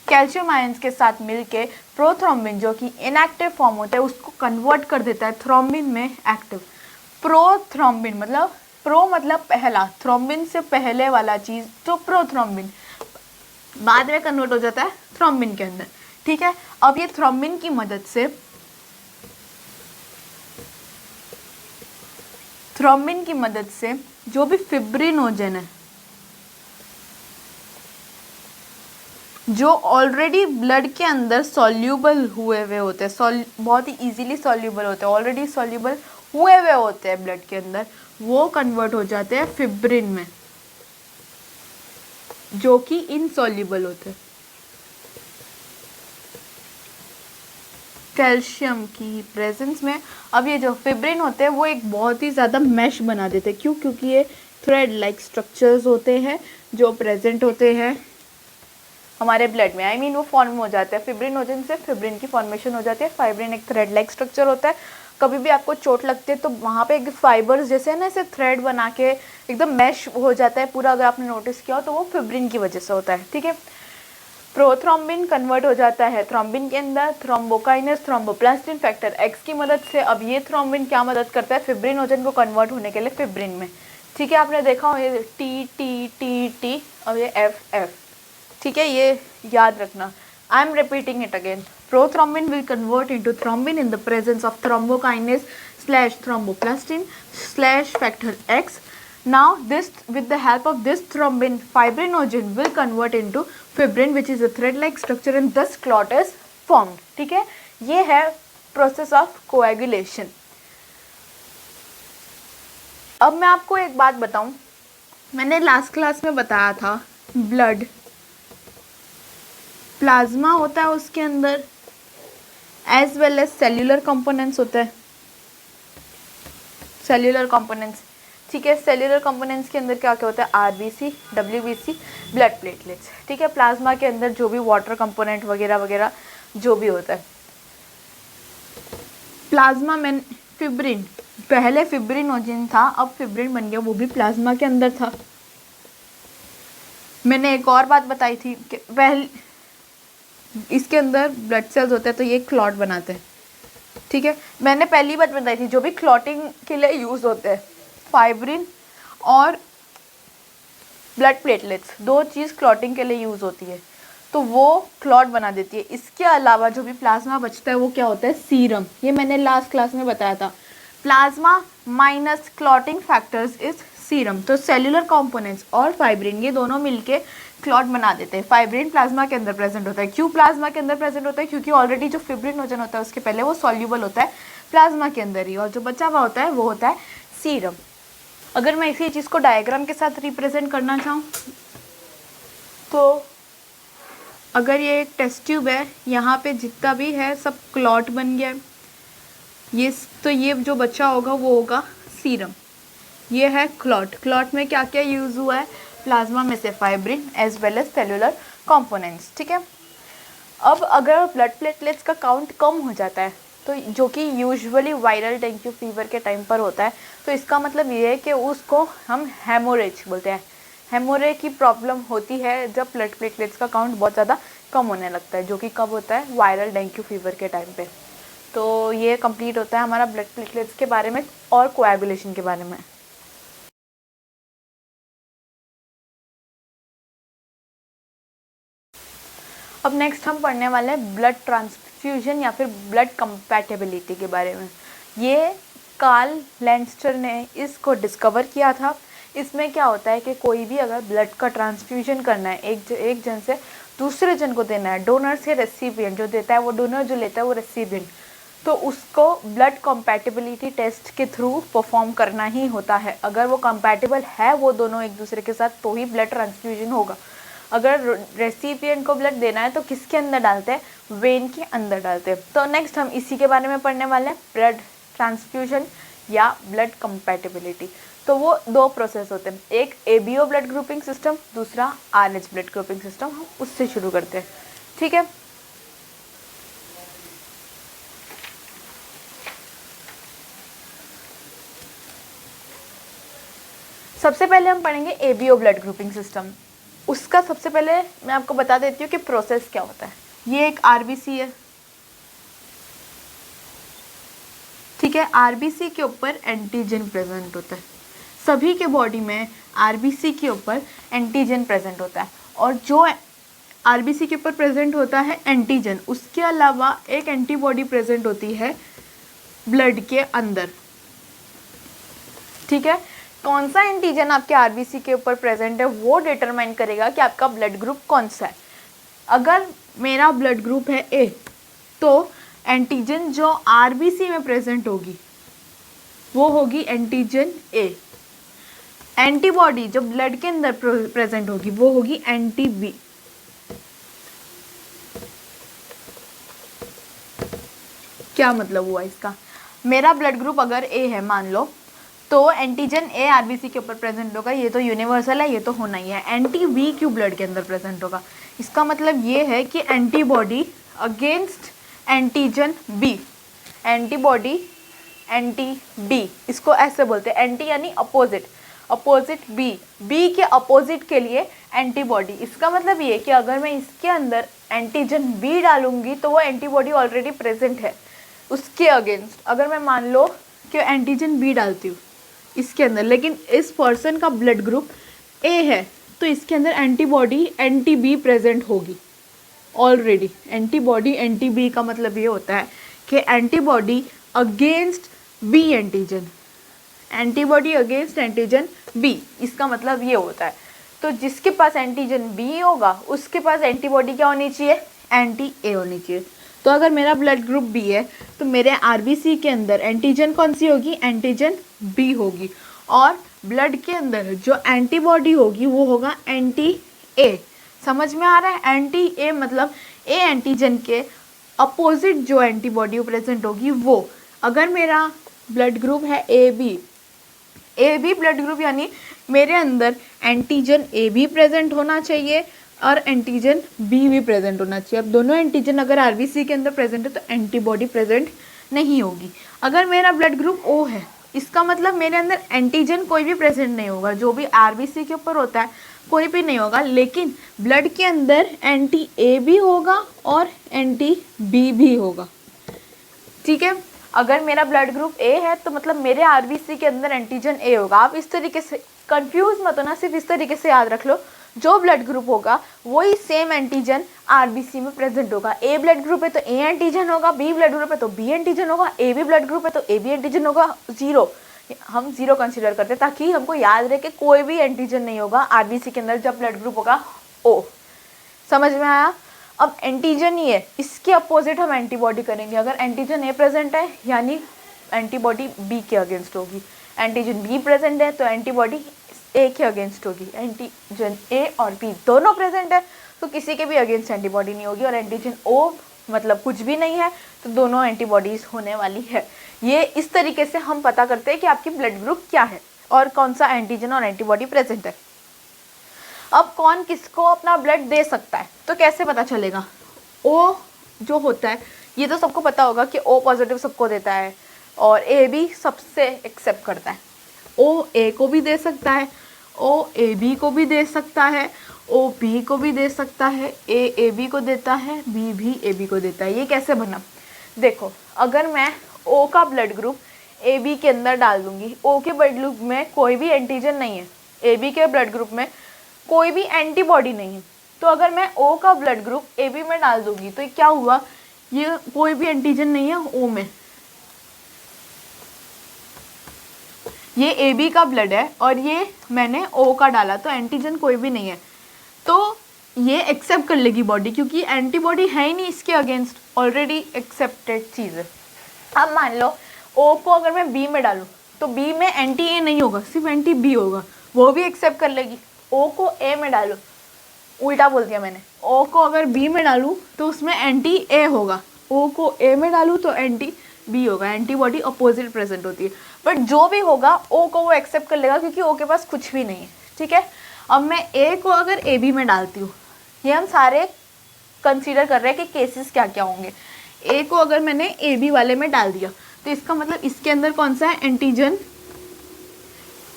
कैल्शियम आयंस के साथ मिलके प्रोथ्रोम्बिन जो कि इनएक्टिव फॉर्म होता है उसको कन्वर्ट कर देता है थ्रोम्बिन में एक्टिव। प्रोथ्रोम्बिन मतलब प्रो मतलब पहला, थ्रोम्बिन से पहले वाला चीज़, तो प्रोथ्रोम्बिन बाद में कन्वर्ट हो जाता है थ्रोम्बिन के अंदर। ठीक है, अब ये थ्रोम्बिन की मदद से जो भी फिब्रिनोजन है, जो ऑलरेडी ब्लड के अंदर सॉल्यूबल हुए हुए होते हैं, बहुत ही इजीली सॉल्यूबल होते हैं, ऑलरेडी सॉल्यूबल हुए हुए होते हैं ब्लड के अंदर, वो कन्वर्ट हो जाते हैं फिब्रिन में जो कि इनसॉल्यूबल होते हैं। कैल्शियम की प्रेजेंस में अब ये जो फिब्रिन होते हैं वो एक बहुत ही ज़्यादा मैश बना देते हैं। क्यों? क्योंकि ये थ्रेड लाइक स्ट्रक्चर्स होते हैं जो प्रेजेंट होते हैं हमारे ब्लड में। I mean वो फॉर्म हो जाता है, फिब्रिनोजन से फिब्रिन की फॉर्मेशन हो जाती है। फाइब्रिन एक थ्रेड लाइक स्ट्रक्चर होता है। कभी भी आपको चोट लगती है तो वहाँ पे एक फाइबर्स जैसे है ना, ऐसे थ्रेड बना के एकदम मैश हो जाता है पूरा, अगर आपने नोटिस किया हो तो वो फिब्रिन की वजह से होता है। ठीक है, प्रोथ्रोम्बिन कन्वर्ट हो जाता है थ्रोम्बिन के अंदर, थ्रोम्बोकाइनेस, थ्रोम्बोप्लास्टिन, फैक्टर एक्स की मदद से। अब ये थ्रोम्बिन क्या मदद करता है, फिब्रिनोजन को कन्वर्ट होने के लिए फिब्रिन में। ठीक है, आपने देखा हो ये टी टी टी टी और ये एफ एफ। ठीक है, ये याद रखना। I am repeating it again. Prothrombin will convert into thrombin in the presence of thrombokinase / thromboplastin / factor X. Now this, with the help of this thrombin, fibrinogen will convert into fibrin which is a thread-like structure and thus clot is formed. ठीक है, ये है process of coagulation. अब मैं आपको एक बात बताऊं, मैंने लास्ट क्लास में बताया था ब्लड प्लाज्मा होता है उसके अंदर as well as cellular components होते हैं, सेल्यूलर कंपोनेंट्स। ठीक है, सेल्यूलर कंपोनेंट्स के अंदर क्या क्या होता है, आरबीसी, डब्ल्यूबीसी, ब्लड प्लेटलेट्स। ठीक है, प्लाज्मा के अंदर जो भी वाटर कंपोनेंट वगैरह वगैरह जो भी होता है। प्लाज्मा में फिब्रिन, पहले फिब्रिनोजन था, अब फिब्रिन बन गया, वो भी प्लाज्मा के अंदर था। मैंने एक और बात बताई थी कि पहले इसके अंदर ब्लड सेल्स होते हैं तो ये क्लॉट बनाते हैं। ठीक है, मैंने पहली बात बताई थी जो भी क्लॉटिंग के लिए यूज़ होते हैं, फाइब्रिन और ब्लड प्लेटलेट्स, दो चीज़ क्लॉटिंग के लिए यूज़ होती है, तो वो क्लॉट बना देती है। इसके अलावा जो भी प्लाज्मा बचता है वो क्या होता है, सीरम। ये मैंने लास्ट क्लास में बताया था, plasma minus clotting factors is serum. तो सेल्यूलर कंपोनेंट्स और फाइब्रिन ये दोनों मिलके क्लॉट बना देते हैं। फाइब्रिन प्लाज्मा के अंदर प्रेजेंट होता है। क्यों प्लाज्मा के अंदर प्रेजेंट होता है? क्योंकि ऑलरेडी जो फिब्रिनोजन होता है उसके पहले वो सॉल्यूबल होता है प्लाज्मा के अंदर ही, और जो बचा हुआ होता है वो होता है सीरम। अगर मैं इसी चीज़ को डायग्राम के साथ रिप्रेजेंट करना चाहूँ तो अगर ये एक टेस्ट ट्यूब है, यहाँ पे जितना भी है सब क्लॉट बन गया है, ये तो ये जो बचा होगा वो होगा सीरम। ये है क्लॉट। क्लॉट में क्या क्या यूज़ हुआ है, प्लाज्मा में से fibrin as well as cellular components. ठीक है, अब अगर ब्लड प्लेटलेट्स का काउंट कम हो जाता है तो जो कि यूजुअली वायरल डेंगू फीवर के टाइम पर होता है, तो इसका मतलब ये है कि उसको हम हेमोरेज बोलते हैं। हेमोरेज की प्रॉब्लम होती है जब ब्लड प्लेटलेट्स का काउंट बहुत ज़्यादा कम होने लगता है, जो कि कब होता है, वायरल डेंगू फीवर के टाइम पे। तो ये कंप्लीट होता है हमारा ब्लड प्लेटलेट्स के बारे में और कोएगुलेशन के बारे में। अब नेक्स्ट हम पढ़ने वाले हैं ब्लड ट्रांसफ्यूजन या फिर ब्लड कंपैटिबिलिटी के बारे में। ये कार्ल लैंडस्टर ने इसको डिस्कवर किया था। इसमें क्या होता है कि कोई भी अगर ब्लड का ट्रांसफ्यूजन करना है, एक जन से दूसरे जन को देना है, डोनर से रेसिपिएंट, जो देता है वो डोनर, जो लेता है वो रेसिपिएंट, तो उसको ब्लड कंपैटिबिलिटी टेस्ट के थ्रू परफॉर्म करना ही होता है। अगर वो कंपैटिबल है वो दोनों एक दूसरे के साथ, तो ही ब्लड ट्रांसफ्यूजन होगा। अगर रेसिपिएंट को ब्लड देना है तो किसके अंदर डालते हैं? वेन के अंदर डालते हैं। तो नेक्स्ट हम इसी के बारे में पढ़ने वाले हैं, ब्लड ट्रांसफ्यूजन या ब्लड कंपैटिबिलिटी। तो वो दो प्रोसेस होते हैं, एक एबीओ ब्लड ग्रुपिंग सिस्टम, दूसरा आरएच ब्लड ग्रुपिंग सिस्टम। हम उससे शुरू करते हैं, ठीक है। सबसे पहले हम पढ़ेंगे एबीओ ब्लड ग्रुपिंग सिस्टम। उसका सबसे पहले मैं आपको बता देती हूँ कि प्रोसेस क्या होता है। ये एक आरबीसी है, ठीक है। आरबीसी के ऊपर एंटीजन प्रेजेंट होता है। सभी के बॉडी में आरबीसी के ऊपर एंटीजन प्रेजेंट होता है, और जो आरबीसी के ऊपर प्रेजेंट होता है एंटीजन, उसके अलावा एक एंटीबॉडी प्रेजेंट होती है ब्लड के अंदर, ठीक है। कौन सा एंटीजन आपके आरबीसी के ऊपर प्रेजेंट है वो डिटरमाइन करेगा कि आपका ब्लड ग्रुप कौन सा है। अगर मेरा ब्लड ग्रुप है ए, तो एंटीजन जो आरबीसी में प्रेजेंट होगी वो होगी एंटीजन ए। एंटीबॉडी जो ब्लड के अंदर प्रेजेंट होगी वो होगी एंटी बी। क्या मतलब हुआ इसका? मेरा ब्लड ग्रुप अगर ए है मान लो, तो एंटीजन ए आरबीसी के ऊपर प्रेजेंट होगा, ये तो यूनिवर्सल है, ये तो होना ही है। एंटी बी क्यों ब्लड के अंदर प्रेजेंट होगा? इसका मतलब ये है कि antibody against antigen B, antibody anti B, इसको ऐसे बोलते हैं। एंटी यानी अपोजिट, अपोजिट बी, बी के अपोजिट के लिए एंटीबॉडी। इसका मतलब ये कि अगर मैं इसके अंदर एंटीजन बी डालूंगी तो वो एंटीबॉडी ऑलरेडी प्रेजेंट है उसके अगेंस्ट। अगर मैं मान लो कि एंटीजन बी डालती हूँ इसके अंदर, लेकिन इस पर्सन का ब्लड ग्रुप ए है, तो इसके अंदर एंटीबॉडी एंटी बी प्रेजेंट होगी ऑलरेडी। एंटीबॉडी एंटी बी का मतलब ये होता है कि antibody against B antigen, antibody against antigen B, इसका मतलब ये होता है। तो जिसके पास एंटीजन बी होगा उसके पास एंटीबॉडी क्या होनी चाहिए? एंटी ए होनी चाहिए। तो अगर मेरा ब्लड ग्रुप बी है तो मेरे आरबीसी के अंदर एंटीजन कौन सी होगी? एंटीजन बी होगी, और ब्लड के अंदर जो एंटीबॉडी होगी वो होगा एंटी ए। समझ में आ रहा है? एंटी ए मतलब ए एंटीजन के अपोजिट जो एंटीबॉडी प्रेजेंट होगी वो। अगर मेरा ब्लड ग्रुप है ए बी ब्लड ग्रुप, यानी मेरे अंदर एंटीजन ए भी प्रेजेंट होना चाहिए और एंटीजन बी भी प्रेजेंट होना चाहिए। अब दोनों एंटीजन अगर आरबीसी के अंदर प्रेजेंट है तो एंटीबॉडी प्रेजेंट नहीं होगी। अगर मेरा ब्लड ग्रुप ओ है, इसका मतलब मेरे अंदर एंटीजन कोई भी प्रेजेंट नहीं होगा, जो भी आरबीसी के ऊपर होता है कोई भी नहीं होगा, लेकिन ब्लड के अंदर एंटी ए भी होगा और एंटी बी भी होगा, ठीक है। अगर मेरा ब्लड ग्रुप ए है तो मतलब मेरे आरबीसी के अंदर एंटीजन ए होगा। आप इस तरीके से कंफ्यूज मत होना, सिर्फ इस तरीके से याद रख लो, जो ब्लड ग्रुप होगा वही सेम एंटीजन आरबीसी में प्रेजेंट होगा। ए ब्लड ग्रुप है तो ए एंटीजन होगा, बी ब्लड ग्रुप है तो बी एंटीजन होगा, ए बी ब्लड ग्रुप है तो ए बी एंटीजन होगा। जीरो, हम जीरो कंसीडर करते हैं ताकि हमको याद रहे कि कोई भी एंटीजन नहीं होगा आरबीसी के अंदर जब ब्लड ग्रुप होगा ओ। समझ में आया? अब एंटीजन ही है, इसके अपोजिट हम एंटीबॉडी करेंगे। अगर एंटीजन ए प्रेजेंट है यानी एंटीबॉडी बी के अगेंस्ट होगी, एंटीजन बी प्रेजेंट है तो एंटीबॉडी ए के अगेंस्ट होगी। एंटीजन ए और बी दोनों प्रेजेंट है तो किसी के भी अगेंस्ट एंटीबॉडी नहीं होगी, और एंटीजन ओ मतलब कुछ भी नहीं है तो दोनों एंटीबॉडीज होने वाली है। ये इस तरीके से हम पता करते हैं कि आपकी ब्लड ग्रुप क्या है और कौन सा एंटीजन और एंटीबॉडी प्रेजेंट है। अब कौन किसको अपना ब्लड दे सकता है तो कैसे पता चलेगा? ओ जो होता है ये तो सबको पता होगा कि ओ पॉजिटिव सबको देता है और ए भी सबसे एक्सेप्ट करता है। ओ ए को भी दे सकता है, ओ ए बी को भी दे सकता है, ओ बी को भी दे सकता है, ए बी को देता है, बी भी ए बी को देता है। ये कैसे बना? देखो, अगर मैं ओ का ब्लड ग्रुप ए बी के अंदर डाल दूंगी, ओ के ब्लड ग्रुप में कोई भी एंटीजन नहीं है, ए बी के ब्लड ग्रुप में कोई भी एंटीबॉडी नहीं है, तो अगर मैं ओ का ब्लड ग्रुप ए बी में डाल दूंगी तो क्या हुआ, ये कोई भी एंटीजन नहीं है ओ में, ये ए बी का ब्लड है और ये मैंने ओ का डाला तो एंटीजन कोई भी नहीं है, तो ये एक्सेप्ट कर लेगी बॉडी क्योंकि एंटीबॉडी है ही नहीं इसके अगेंस्ट, ऑलरेडी एक्सेप्टेड चीज़ है। अब मान लो ओ को अगर मैं बी में डालूँ तो बी में एंटी ए नहीं होगा, सिर्फ एंटी बी होगा, वो भी एक्सेप्ट कर लेगी। ओ को ए में डालो, उल्टा बोल दिया मैंने, ओ को अगर बी में डालूँ तो उसमें एंटी ए होगा, ओ को ए में डालूँ तो एंटी बी होगा, एंटीबॉडी अपोजिट प्रेजेंट होती है। बट जो भी होगा ओ को वो एक्सेप्ट कर लेगा क्योंकि ओ के पास कुछ भी नहीं है, ठीक है। अब मैं ए को अगर ए बी में डालती हूँ, ये हम सारे कंसीडर कर रहे हैं कि केसेस क्या क्या होंगे। ए को अगर मैंने ए बी वाले में डाल दिया तो इसका मतलब इसके अंदर कौन सा है, एंटीजन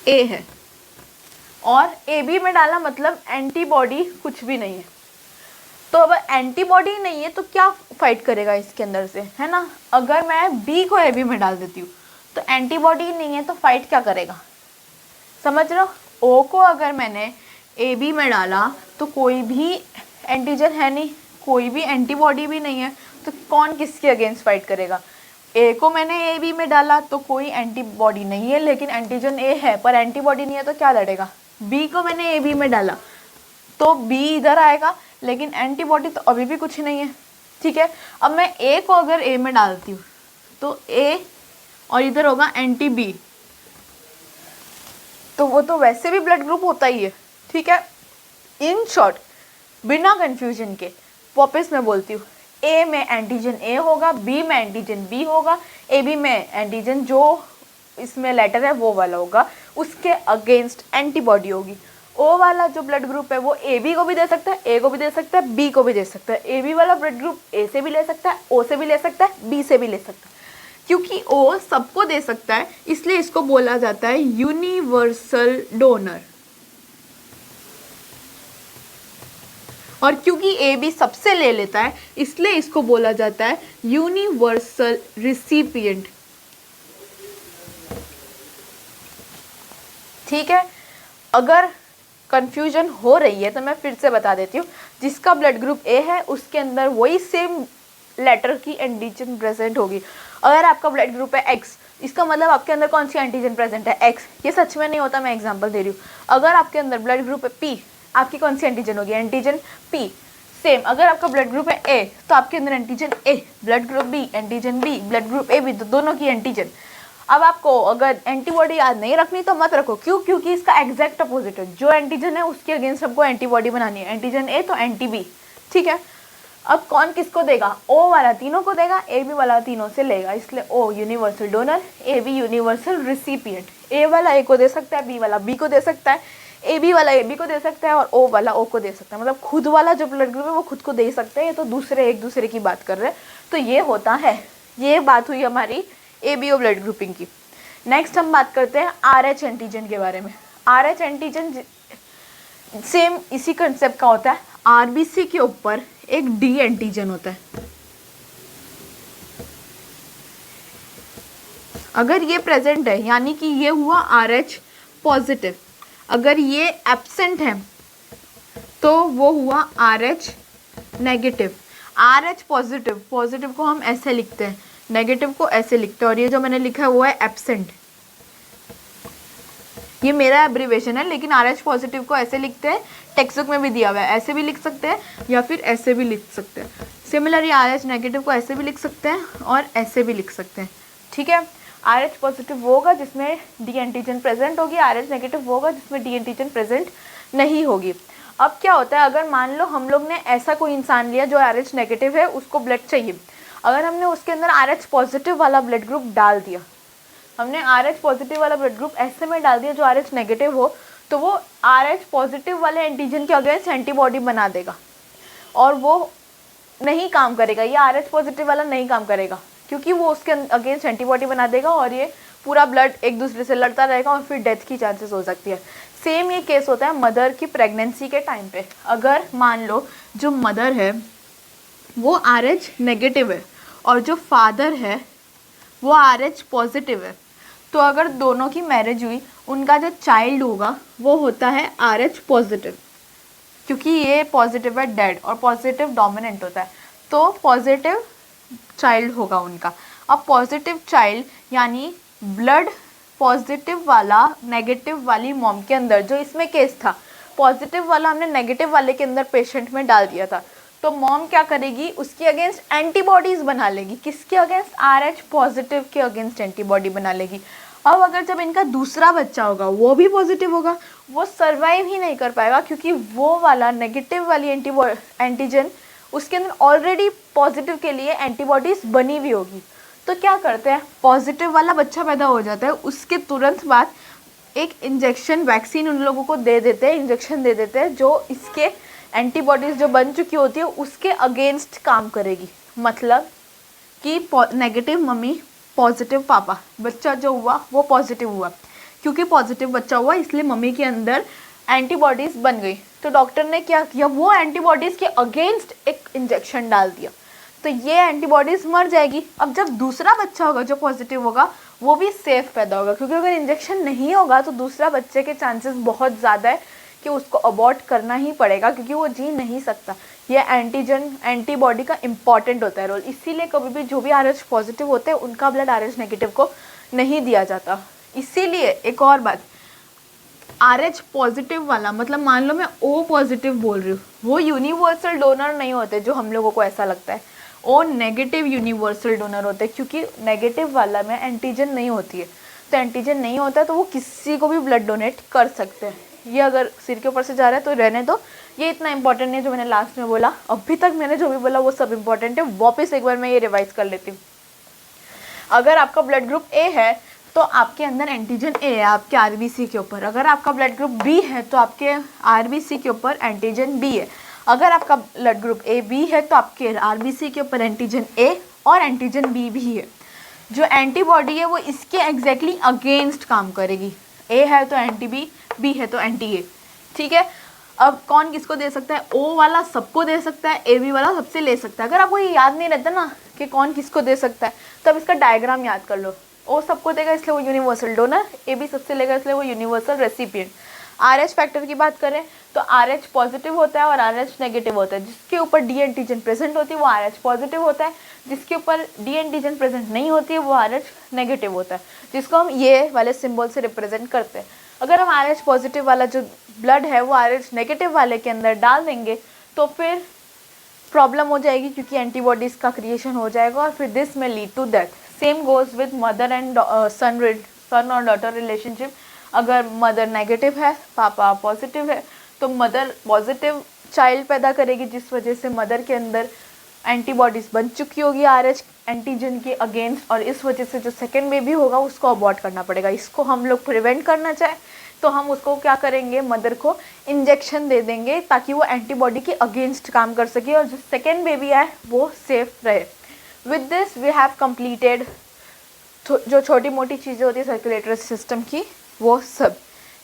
ए है, और ए बी में डाला मतलब एंटीबॉडी कुछ भी नहीं है। तो अब एंटीबॉडी नहीं है तो क्या फाइट करेगा इसके अंदर से, है ना। अगर मैं बी को ए बी में डाल देती हूँ तो एंटीबॉडी नहीं है तो फाइट क्या करेगा, समझ रहे हो। ओ को अगर मैंने ए बी में डाला तो कोई भी एंटीजन है नहीं, कोई भी एंटीबॉडी भी नहीं है, तो कौन किसके अगेंस्ट फाइट करेगा। ए को मैंने ए बी में डाला तो कोई एंटीबॉडी नहीं है लेकिन एंटीजन ए है पर एंटीबॉडी नहीं है तो क्या लड़ेगा। बी को मैंने ए बी में डाला तो बी इधर आएगा लेकिन एंटीबॉडी तो अभी भी कुछ नहीं है, ठीक है। अब मैं ए को अगर ए में डालती हूँ तो ए और इधर होगा एंटी बी, तो वो तो वैसे भी ब्लड ग्रुप होता ही है, ठीक है। इन शॉर्ट बिना कंफ्यूजन के वापस मैं बोलती हूँ, ए में एंटीजन ए होगा, बी में एंटीजन बी होगा, ए बी में एंटीजन जो इसमें लेटर है वो वाला होगा, उसके अगेंस्ट एंटीबॉडी होगी। ओ वाला जो ब्लड ग्रुप है वो ए बी को भी दे सकता है, ए को भी दे सकता है, बी को भी दे सकता है। ए बी वाला ब्लड ग्रुप ए से भी ले सकता है, ओ से भी ले सकता है, बी से भी ले सकता है। क्योंकि ओ सबको दे सकता है इसलिए इसको बोला जाता है यूनिवर्सल डोनर, और क्योंकि ए बी सबसे ले लेता है इसलिए इसको बोला जाता है यूनिवर्सल रिसिपिएंट, ठीक है। अगर कंफ्यूजन हो रही है तो मैं फिर से बता देती हूँ, जिसका ब्लड ग्रुप ए है उसके अंदर वही सेम लेटर की एंटीजन प्रेजेंट होगी। अगर आपका ब्लड ग्रुप है एक्स, इसका मतलब आपके अंदर कौन सी एंटीजन प्रेजेंट है, एक्स। ये सच में नहीं होता, मैं एग्जांपल दे रही हूँ। अगर आपके अंदर ब्लड ग्रुप है पी, आपकी कौन सी एंटीजन होगी, एंटीजन पी। सेम अगर आपका ब्लड ग्रुप है ए तो आपके अंदर antigen A, blood group B antigen B, blood group A B, तो दोनों की एंटीजन। अब आपको अगर एंटीबॉडी याद नहीं रखनी तो मत रखो, क्यों, क्योंकि इसका एग्जैक्ट अपोजिट है। जो एंटीजन है उसके अगेंस्ट हमको एंटीबॉडी बनानी है, एंटीजन ए तो एंटी बी, ठीक है। अब कौन किसको देगा, ओ वाला तीनों को देगा, ए बी वाला तीनों से लेगा, इसलिए O universal donor, A B universal recipient. A वाला ए को दे सकता है, बी वाला बी को दे सकता है, ए बी वाला ए बी को दे सकता है, और ओ वाला ओ को दे सकता है। मतलब खुद वाला जो ब्लड ग्रुप है वो खुद को दे सकते हैं, ये तो दूसरे एक दूसरे की बात कर रहे हैं। तो ये होता है, ये बात हुई हमारी A B O blood grouping की। नेक्स्ट हम बात करते हैं आर एच एंटीजन के बारे में। आर एच एंटीजन सेम इसी कंसेप्ट का होता है, आरबीसी के ऊपर एक डी एंटीजन होता है। अगर ये प्रेजेंट है यानी कि ये हुआ आर एच पॉजिटिव, अगर ये एब्सेंट है तो वो हुआ R H negative. R H positive, positive को हम ऐसे लिखते हैं, नेगेटिव को ऐसे लिखते हैं, और ये जो मैंने लिखा है वो है एब्सेंट। ये मेरा एब्रीवेशन है लेकिन आर एच पॉजिटिव को ऐसे लिखते हैं, टेक्स्ट बुक में भी दिया हुआ है, ऐसे भी लिख सकते हैं या फिर ऐसे भी लिख सकते हैं। सिमिलरली आर एच नेगेटिव को ऐसे भी लिख सकते हैं और ऐसे भी लिख सकते हैं, ठीक है। आर एच पॉजिटिव वो होगा जिसमें डी एंटीजन प्रेजेंट होगी, आर एच नेगेटिव वो होगा जिसमें डी एंटीजन प्रेजेंट नहीं होगी। अब क्या होता है, अगर मान लो हम लोग ने ऐसा कोई इंसान लिया जो आर एच नेगेटिव है, उसको ब्लड चाहिए, अगर हमने उसके अंदर आर एच पॉजिटिव वाला ब्लड ग्रुप डाल दिया, हमने आर एच पॉजिटिव वाला ब्लड ग्रुप ऐसे में डाल दिया जो आर एच नेगेटिव हो, तो वो आर एच पॉजिटिव वाले एंटीजन के अगेंस्ट एंटीबॉडी बना देगा और वो नहीं काम करेगा। ये आर एच पॉजिटिव वाला नहीं काम करेगा क्योंकि वो उसके अगेंस्ट एंटीबॉडी बना देगा और ये पूरा ब्लड एक दूसरे से लड़ता रहेगा और फिर डेथ की चांसेस हो सकती है। सेम ये केस होता है मदर की प्रेगनेंसी के टाइम पे। अगर मान लो जो मदर है वो आर एच नेगेटिव है और जो फादर है वो आर एच पॉजिटिव है, तो अगर दोनों की मैरिज हुई, उनका जो चाइल्ड होगा वो होता है आर एच पॉजिटिव, क्योंकि ये पॉजिटिव है डेड और पॉजिटिव डोमिनेंट होता है, तो पॉजिटिव चाइल्ड होगा उनका। अब पॉजिटिव चाइल्ड यानी ब्लड पॉजिटिव वाला नेगेटिव वाली मॉम के अंदर, जो इसमें केस था पॉजिटिव वाला हमने नेगेटिव वाले के अंदर पेशेंट में डाल दिया था, तो मॉम क्या करेगी, उसके अगेंस्ट एंटीबॉडीज बना लेगी। किसके अगेंस्ट? RH पॉजिटिव के अगेंस्ट एंटीबॉडी बना लेगी। अब अगर जब इनका दूसरा बच्चा होगा वो भी पॉजिटिव होगा, वो सर्वाइव ही नहीं कर पाएगा, क्योंकि वो वाला नेगेटिव वाली एंटीजन उसके अंदर ऑलरेडी पॉजिटिव के लिए एंटीबॉडीज बनी हुई होगी। तो क्या करते हैं, पॉजिटिव वाला बच्चा पैदा हो जाता है, उसके तुरंत बाद एक इंजेक्शन वैक्सीन उन लोगों को दे देते हैं, इंजेक्शन दे देते हैं, जो इसके एंटीबॉडीज़ जो बन चुकी होती है उसके अगेंस्ट काम करेगी। मतलब कि नेगेटिव मम्मी पॉजिटिव पापा, बच्चा जो हुआ वो पॉजिटिव हुआ, क्योंकि पॉजिटिव बच्चा हुआ इसलिए मम्मी के अंदर एंटीबॉडीज़ बन गई। तो डॉक्टर ने क्या किया, वो एंटीबॉडीज़ के अगेंस्ट एक इंजेक्शन डाल दिया, तो ये एंटीबॉडीज़ मर जाएगी। अब जब दूसरा बच्चा होगा जो पॉजिटिव होगा वो भी सेफ पैदा होगा, क्योंकि अगर इंजेक्शन नहीं होगा तो दूसरा बच्चे के चांसेस बहुत ज़्यादा है कि उसको अबॉर्ट करना ही पड़ेगा, क्योंकि वो जी नहीं सकता। ये एंटीजन एंटीबॉडी का इम्पॉर्टेंट होता है रोल, इसीलिए कभी भी जो भी RH पॉजिटिव होते हैं उनका ब्लड RH नेगेटिव को नहीं दिया जाता। इसीलिए एक और बात, RH पॉजिटिव वाला, मतलब मान लो मैं O पॉजिटिव बोल रही हूँ, वो यूनिवर्सल डोनर नहीं होते जो हम लोगों को ऐसा लगता है। O नेगेटिव यूनिवर्सल डोनर होते हैं, क्योंकि नेगेटिव वाला में एंटीजन नहीं होती है, तो एंटीजन नहीं होता है तो वो किसी को भी ब्लड डोनेट कर सकते हैं। ये अगर सिर के ऊपर से जा रहा है तो रहने दो, ये इतना इंपॉर्टेंट नहीं है जो मैंने लास्ट में बोला। अभी तक मैंने जो भी बोला वो सब इंपॉर्टेंट है, वापस एक बार मैं ये रिवाइज कर लेती हूँ। अगर आपका ब्लड ग्रुप A है तो आपके अंदर एंटीजन A है आपके RBC के ऊपर। अगर आपका ब्लड ग्रुप B है तो आपके RBC के ऊपर एंटीजन B है। अगर आपका ब्लड ग्रुप AB है तो आपके RBC के ऊपर एंटीजन A और एंटीजन B भी है। जो एंटीबॉडी है वो इसके एग्जैक्टली अगेंस्ट काम करेगी। A है तो एंटी B, B है तो एंटी A, ठीक है। अब कौन किसको दे सकता है, O वाला सबको दे सकता है, AB वाला सबसे ले सकता है। अगर आपको ये याद नहीं रहता ना कि कौन किसको दे सकता है, तब इसका डायग्राम याद कर लो। O सबको देगा इसलिए वो यूनिवर्सल डोनर, AB सबसे लेगा इसलिए वो यूनिवर्सल रेसिपिएंट। RH फैक्टर की बात करें तो RH पॉजिटिव होता है और RH नेगेटिव होता है। जिसके ऊपर D एंटीजन प्रेजेंट होती है वो RH पॉजिटिव होता है, जिसके ऊपर D एंटीजन प्रेजेंट नहीं होती है वो RH नेगेटिव होता है, जिसको हम ये वाले सिंबल से रिप्रेजेंट करते हैं। अगर हम RH पॉजिटिव वाला जो ब्लड है वो RH नेगेटिव वाले के अंदर डाल देंगे तो फिर प्रॉब्लम हो जाएगी, क्योंकि एंटीबॉडीज़ का क्रिएशन हो जाएगा और फिर this may lead to death. Same goes with mother and son और डॉटर रिलेशनशिप। अगर मदर नेगेटिव है पापा पॉजिटिव है तो मदर पॉजिटिव चाइल्ड पैदा करेगी, जिस वजह से मदर के अंदर एंटीबॉडीज़ बन चुकी होगी RH एंटीजन के अगेंस्ट, और इस वजह से जो सेकेंड बेबी होगा उसको अबॉर्ट करना पड़ेगा। इसको हम लोग प्रिवेंट करना चाहें तो हम उसको क्या करेंगे, मदर को इंजेक्शन दे देंगे ताकि वो एंटीबॉडी के अगेंस्ट काम कर सके और जो सेकेंड बेबी है वो सेफ रहे। With this we have completed जो छोटी मोटी चीज़ें होती है सर्कुलेटरी सिस्टम की, वो सब।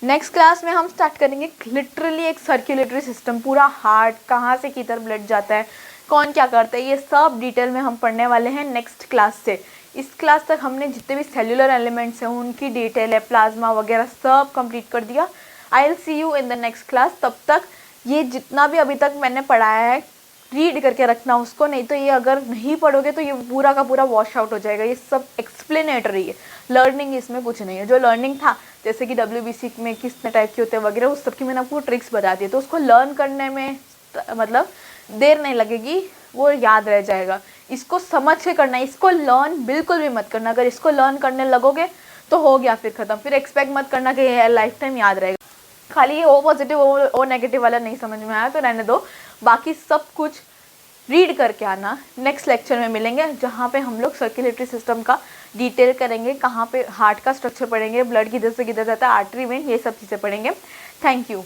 नेक्स्ट क्लास में हम स्टार्ट करेंगे लिटरली एक सर्कुलेटरी सिस्टम, पूरा हार्ट कहाँ से किधर ब्लड जाता है, कौन क्या करता है, ये सब डिटेल में हम पढ़ने वाले हैं नेक्स्ट क्लास से। इस क्लास तक हमने जितने भी सेल्यूलर एलिमेंट्स हैं उनकी डिटेल है, प्लाज्मा वगैरह सब कंप्लीट कर दिया। I will see you in the next class. तब तक ये जितना भी अभी तक मैंने पढ़ाया है रीड करके रखना उसको, नहीं तो ये अगर नहीं पढ़ोगे तो ये पूरा का पूरा वॉश आउट हो जाएगा। ये सब एक्सप्लेनेटरी है, लर्निंग इसमें कुछ नहीं है। जो लर्निंग था जैसे कि WBC में किस टाइप के होते हैं वगैरह, उस सब की मैंने आपको ट्रिक्स बता दी, तो उसको लर्न करने में मतलब देर नहीं लगेगी, वो याद रह जाएगा। इसको समझ के करना है, इसको लर्न बिल्कुल भी मत करना। अगर इसको लर्न करने लगोगे तो हो गया, फिर ख़त्म। फिर एक्सपेक्ट मत करना कि ये लाइफ टाइम याद रहेगा। खाली ये O पॉजिटिव O नेगेटिव वाला नहीं समझ में आया तो रहने दो, बाकी सब कुछ रीड करके आना। नेक्स्ट लेक्चर में मिलेंगे जहाँ पे हम लोग सर्कुलेटरी सिस्टम का डिटेल करेंगे, कहाँ पे हार्ट का स्ट्रक्चर पढ़ेंगे, ब्लड किधर से किधर जाता है, आर्टरी वेन, ये सब चीज़ें पढ़ेंगे। Thank you.